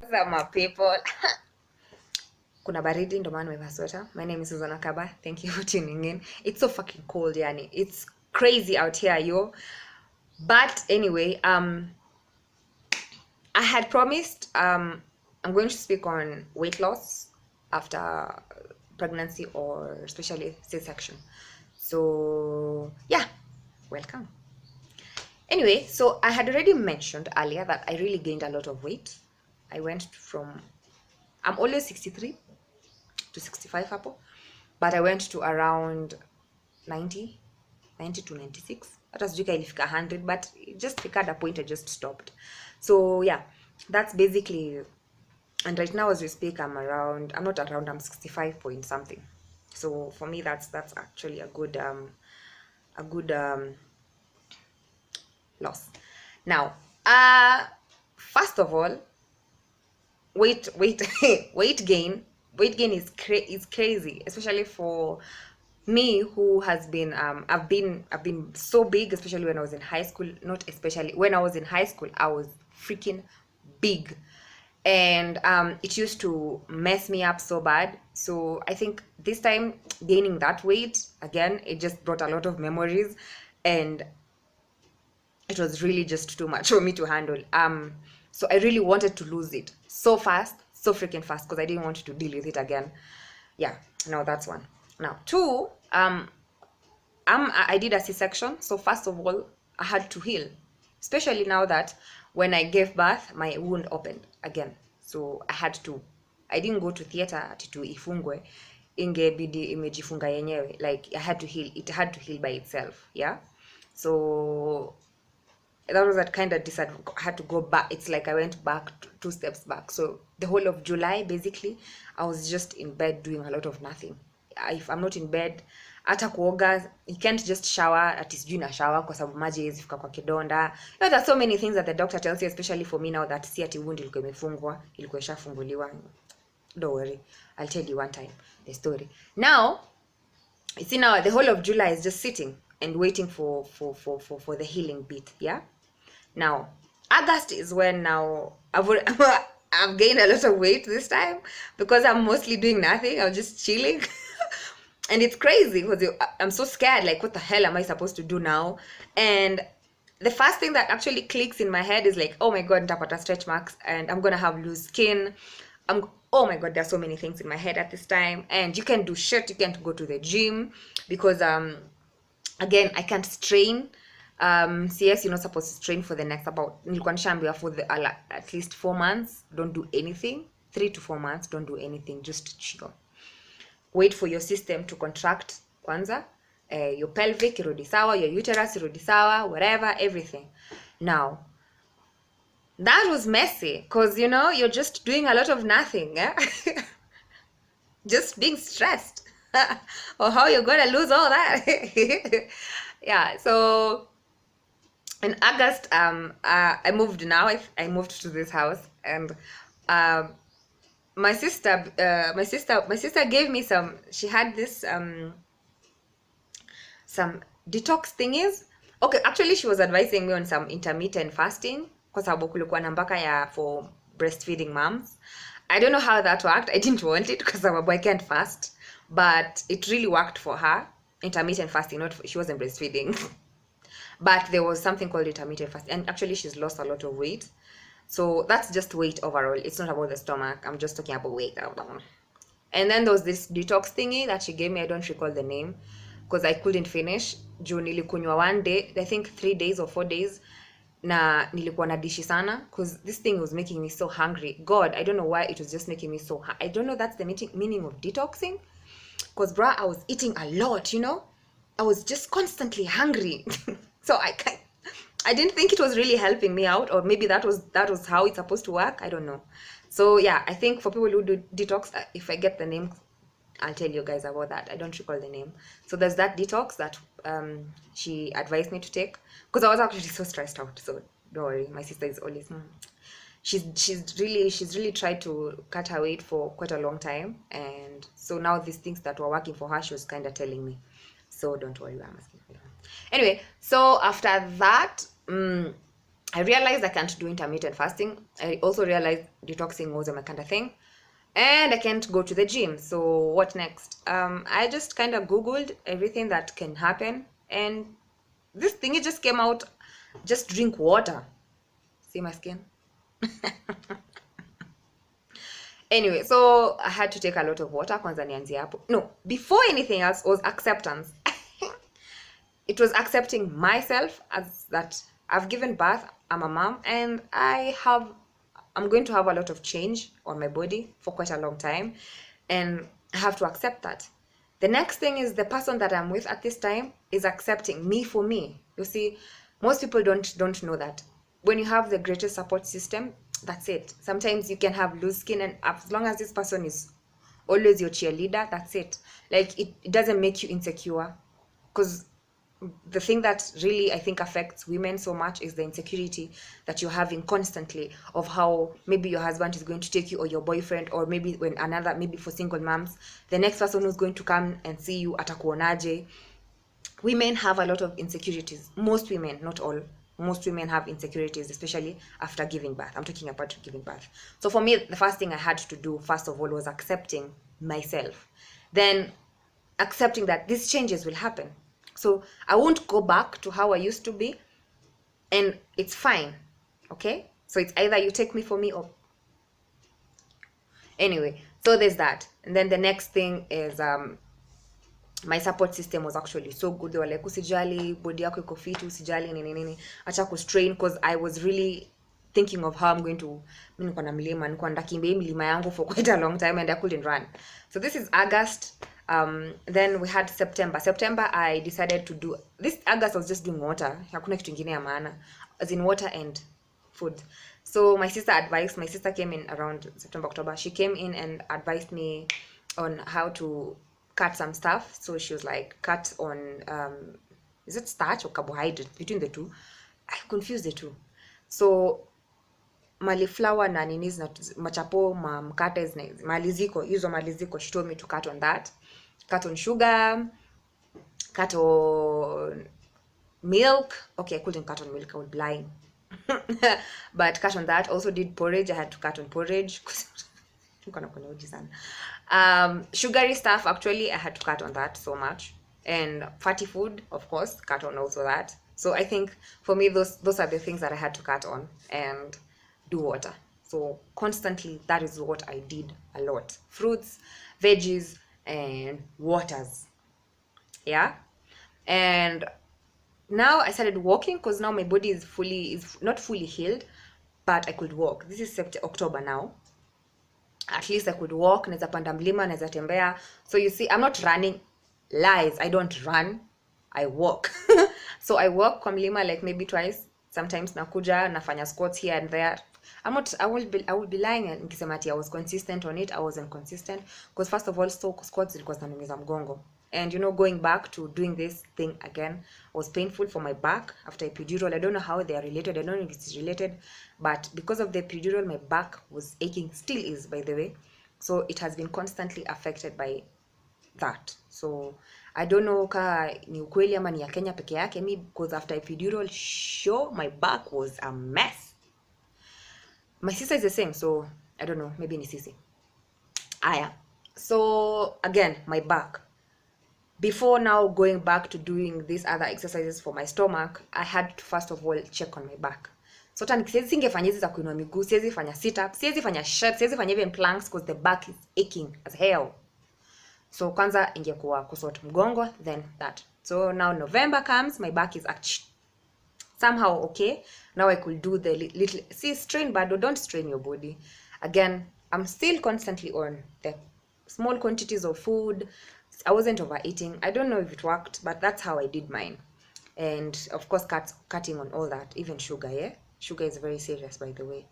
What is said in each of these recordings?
What's my people? Kuna baridi ndo maana nimevaa sweater. My name is Susan Kaba. Thank you for tuning in. It's so fucking cold, yani. It's crazy out here, yo. But anyway, I had promised I'm going to speak on weight loss after pregnancy or especially C-section. So yeah, welcome. Anyway, so I had already mentioned earlier that I really gained a lot of weight. I went from, I'm always 63 to 65 hapo, but I went to around 90 to 96. Hata sijui ilifika 100, but it just at a point I just stopped. So yeah, that's basically, and right now as we speak I'm not around, I'm 65 point something. So for me that's actually a good loss. Now first of all, weight weight gain is crazy, especially for me who has been I've been so big, especially when I was in high school. Not especially when I was in high school, I was freaking big, and it used to mess me up so bad. So I think this time gaining that weight again, it just brought a lot of memories, and it was really just too much for me to handle. So I really wanted to lose it so fast, so freaking fast, because I didn't want to deal with it again. Yeah, now that's one. Now two, I did a C-section, so first of all I had to heal, especially now that when I gave birth my wound opened again. So I didn't go to theater ati tu ifungwe, ingebidi imejifunga yenyewe. Like I had to heal, it had to heal by itself. Yeah, so that was that kind of I had to go back. It's like I went back 2 steps back. So the whole of July basically I was just in bed doing a lot of nothing. If I'm not in bed, hata kuoga, you can't just shower at sijui na shower kwa sababu maji hizi fika kwa kidonda. There's so many things that the doctor tells you, especially for me now that si ati wound ilikuwa imefungwa, ilikuwa ishafunguliwa. Don't worry, I'll tell you one time the story. Now you see, now the whole of July is just sitting and waiting for the healing bit. Yeah, now August is when now I've gained a lot of weight this time because I'm mostly doing nothing. I'm just chilling. And it's crazy because I'm so scared, like what the hell am I supposed to do now? And the first thing that actually clicks in my head is like, oh my god, nitapata stretch marks and I'm gonna have loose skin. Oh my god, there's so many things in my head at this time. And you can do shit, you can't go to the gym because again I can't strain. CS, you're not supposed to strain for the next about for the at least 4 months. Don't do anything. 3 to 4 months, don't do anything, just chill. Wait for your system to contract kwanza, your pelvic irudi sawa, your uterus irudi sawa, whatever, everything. Now that was messy because you're just doing a lot of nothing, yeah? Just being stressed or how you're gonna lose all that. Yeah, so in August I moved. Now I moved to this house, and my sister gave me some, she had this some detox thingies. Okay, actually she was advising me on some intermittent fasting kwa sababu kulikuwa na mpaka ya for breastfeeding moms. I don't know how that worked. I didn't want it because I can't fast, but it really worked for her. Intermittent fasting, she wasn't breastfeeding. But there was something called intermittent fasting, and actually she's lost a lot of weight. So that's just weight overall. It's not about the stomach. I'm just talking about weight. And then there was this detox thingy that she gave me. I don't recall the name because I couldn't finish. Juu nilikunywa one day, I think 3 days or 4 days, na nilikuwa na dishi sana because this thing was making me so hungry. God, I don't know why it was just making me so I don't know, that's the meaning of detoxing, because I was eating a lot, I was just constantly hungry. So I didn't think it was really helping me out, or maybe that was how it's supposed to work. I don't know. So yeah, I think for people who do detox, if I get the name, I'll tell you guys about that. I don't recall the name. So there's that detox that she advised me to take because I was actually so stressed out. So don't worry, my sister is always she's really tried to cut her weight for quite a long time, and so now these things that were working for her, she was kind of telling me. So don't worry, I'm asking for you. Anyway, so after that, I realized I can't do intermittent fasting. I also realized detoxing wasn't my kind of thing. And I can't go to the gym. So what next? I just kind of Googled everything that can happen. And this thing, it just came out. Just drink water. See my skin? Anyway, so I had to take a lot of water. Kwanza nianzie hapo. No, before anything else was acceptance. It was accepting myself as that I've given birth, I'm a mom, and I'm going to have a lot of change on my body for quite a long time, and I have to accept that. The next thing is the person that I'm with at this time is accepting me for me. You see, most people don't know that. When you have the greatest support system, that's it. Sometimes you can have loose skin, and as long as this person is always your cheerleader, that's it. Like it doesn't make you insecure, because the thing that really I think affects women so much is the insecurity that you're having constantly of how maybe your husband is going to take you, or your boyfriend, or maybe when another, maybe for single moms, the next person who's going to come and see you atakuonaje. Women have a lot of insecurities. Most women, not all, most women have insecurities, especially after giving birth. I'm talking about giving birth. So for me, the first thing I had to do, first of all, was accepting myself. Then accepting that these changes will happen. So I won't go back to how I used to be, and it's fine. Okay? So it's either you take me for me, or anyway, so there's that. And then the next thing is my support system was actually so good. They were like, usijali, body yako iko fit, usijali nini nini, acha kustrain, because I was really thinking of how I'm going to, mimi niko na mlima, niko ndakimbia mlima yangu for quite a long time, and I couldn't run. So this is August. Then we had September I decided to do this. August I was just doing water, hakuna kitu kingine ya maana, as in water and food. So my sister came in around September, October. She came in and advised me on how to cut some stuff. So she was like, cut on is it starch or carbohydrate, between the two? I confused the two. So mali flour na nini na machapo mkate maliziko, hizo maliziko, she told me to cut on that, cut on sugar, cut on milk. Okay, I couldn't cut on milk, I was blind. But cut on that. Also did porridge, I had to cut on porridge. Sugary stuff, actually I had to cut on that so much, and fatty food, of course, cut on also that. So I think for me those are the things that I had to cut on, and do water. So constantly, that is what I did a lot: fruits, veggies, and waters. Yeah. And now I started walking, because now my body is not fully healed, but I could walk. This is October now. At least I could walk, naweza panda mlima, naweza tembea. So you see, I'm not running. Lies, I don't run, I walk. So I walk kwa mlima like maybe twice. Sometimes nakuja nafanya squats here and there. I will be lying nikisema ati I was consistent on it. I wasn't consistent, because first of all, squats zilikuwa zinaniumiza mgongo. And you know, going back to doing this thing again was painful for my back after epidural. I don't know how they are related. I don't know if it's related, but because of the epidural, my back was aching, still is, by the way. So it has been constantly affected by that. So I don't know ka ni ukweli ama ni ya Kenya peke yake. Me, because after epidural, sure, my back was a mess. My sister is the same, so I don't know, maybe ni sisi. Aya. So again, my back. Before now going back to doing these other exercises for my stomach, I had to first of all check on my back. So singefanya hizi za kuinua miguu, siwezi fanya sit up, siwezi fanya shut, siwezi fanya even planks, because the back is aching as hell. So kwanza ingekuwa kusort mgongo, then that. So now November comes, my back is actually somehow okay. Now I could do the little, see, strain, but don't strain your body. Again, I'm still constantly on the small quantities of food. I wasn't overeating. I don't know if it worked, but that's how I did mine. And of course, cutting on all that, even sugar. Yeah, sugar is very serious, by the way.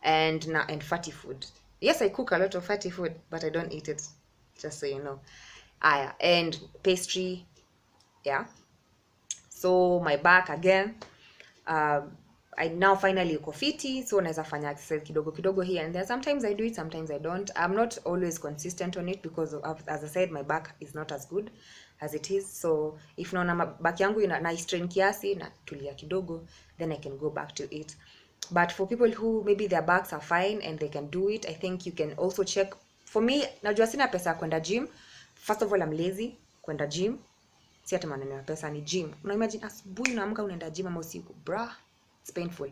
And fatty food. Yes, I cook a lot of fatty food, but I don't eat it, just so you know. And pastry. Yeah. So my back again. I now finally uko fiti, so naweza fanya exercise kidogo kidogo here and there. Sometimes I do it, sometimes I don't. I'm not always consistent on it, because of, as I said, my back is not as good. as it is. So if naona back yangu na strain kiasi na tulia kidogo, then I can go back to it. But for people who maybe their backs are fine and they can do it, I think you can also check. For me, najua sina pesa kwenda gym. First of all, I'm lazy kwenda gym. Si hata maneno ya pesa, ni gym. Una imagine asubuhi unaamka unaenda gym ama usiku, bruh, it's painful.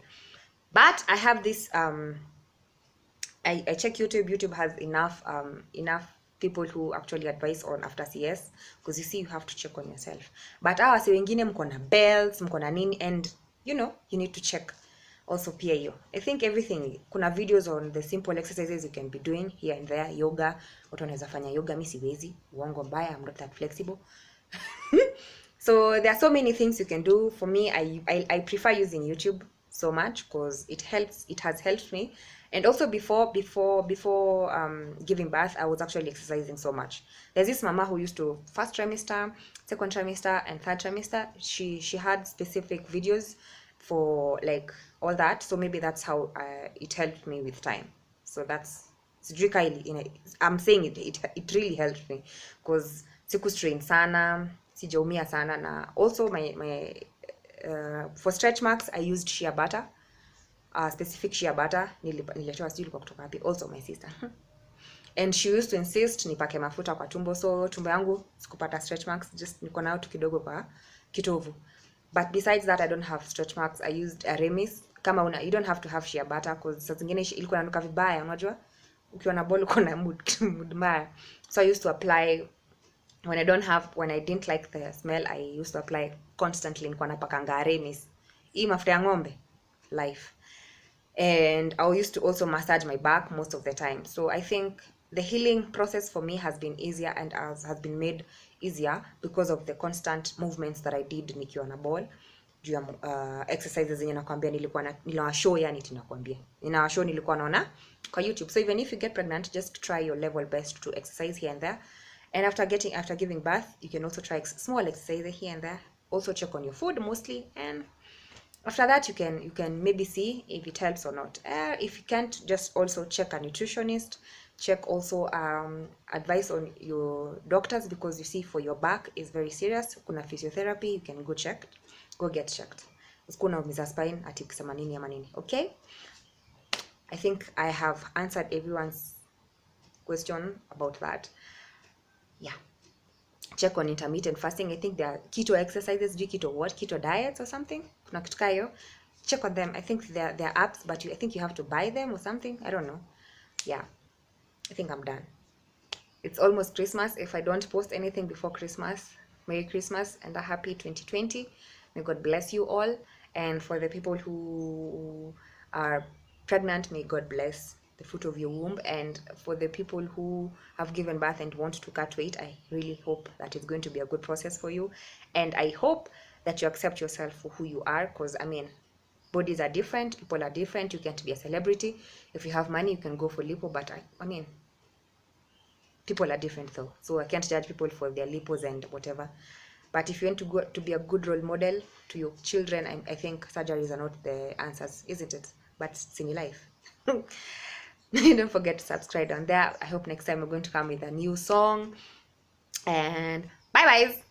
But I have this I check YouTube. YouTube has enough people who actually advise on after CS, because you see, you have to check on yourself. But si wengine mko na belts, mko na nini, and you need to check also pia hiyo. I think everything, kuna videos on the simple exercises you can be doing here and there. Yoga, watu wanaweza fanya yoga, mimi siwezi, uongo mbaya, I'm not that flexible. So there are so many things you can do. For me, I prefer using YouTube so much because it has helped me. And also before giving birth, I was actually exercising so much. There's this mama who used to, first trimester, second trimester, and third trimester, she had specific videos for like all that. So maybe that's how it helped me with time. So that's I'm saying it really helped me because siku strain sana, sijaumia sana. Na also my for stretch marks I used shea butter, specific shea butter nililetewa sijui kwa kutoka wapi, also my sister. And she used to insist nipake mafuta kwa tumbo, so tumbo yangu sikupata stretch marks, just niko nao tu kidogo kwa kitovu. But besides that, I don't have stretch marks. I used a Remis. Kama you don't have to have shea butter because saa zingine ilikuwa inanuka vibaya, unajua ukiwa na ball uko na mood mbaya. So I used to apply when I didn't like the smell. I used to apply constantly. Nilikuwa napakanga Remis, hii mafuta ya ng'ombe life. And I used to also massage my back most of the time. So I think the healing process for me has been easier and has been made easier because of the constant movements that I did nikiwa na ball. Juu ya exercises zenye nakwambia nilawashow, yani tinakwambia ninawashow nilikuwa naona kwa YouTube. So even if you get pregnant, just try your level best to exercise here and there. And after giving birth, you can also try small exercises here and there. Also check on your food mostly, and after that you can maybe see if it helps or not. If you can't, just also check a nutritionist, check also advice on your doctors, because you see, for your back is very serious. Kuna physiotherapy, you can go get checked. Usikuna umiza spine ati kusema nini ama nini. Okay, I think I have answered everyone's question about that. Yeah, check on intermittent fasting. I think there are keto exercises, keto diets or something. Kuna kitu kayo. Check on them. I think they're apps, but I think you have to buy them or something. I don't know. Yeah, I think I'm done. It's almost Christmas. If I don't post anything before Christmas, Merry Christmas and a happy 2020. May God bless you all. And for the people who are pregnant, may God bless the fruit of your womb. And for the people who have given birth and want to cut weight, I really hope that it's going to be a good process for you. And I hope that you accept yourself for who you are, because I mean, bodies are different, people are different. You can't be a celebrity. If you have money, you can go for lipo, but I mean, people are different though, so I can't judge people for their lipos and whatever. But if you want to be a good role model to your children, I think surgeries are not the answers, isn't it? But it's in life. Don't forget to subscribe on there. I hope next time we're going to come with a new song. And bye guys.